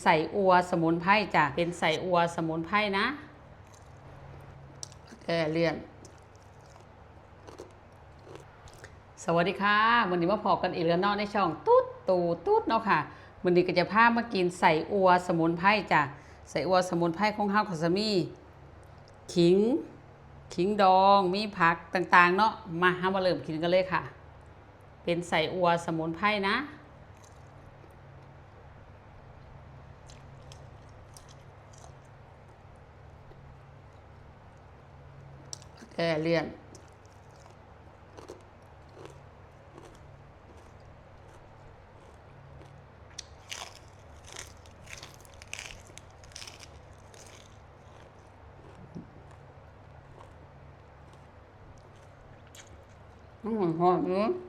ใส่อัวสมุนไพรจ้ะเป็นใส่อัวสมุนไพรนะเลื่อนสวัสดีค่ะวันนี้มาพอกันอีกแล้วเนาะในช่องตุ๊ดตู่ตุ๊ดเนาะค่ะวันนี้ก็จะพามากินใส่อัวสมุนไพรจ้ะใส่อัวสมุนไพรของเฮาก็จะมีขิงดองมีผักต่างๆเนาะมาเฮามาเริ่มกินกันเลยค่ะเป็นใส่อัวสมุนไพรนะเลื่อนหอม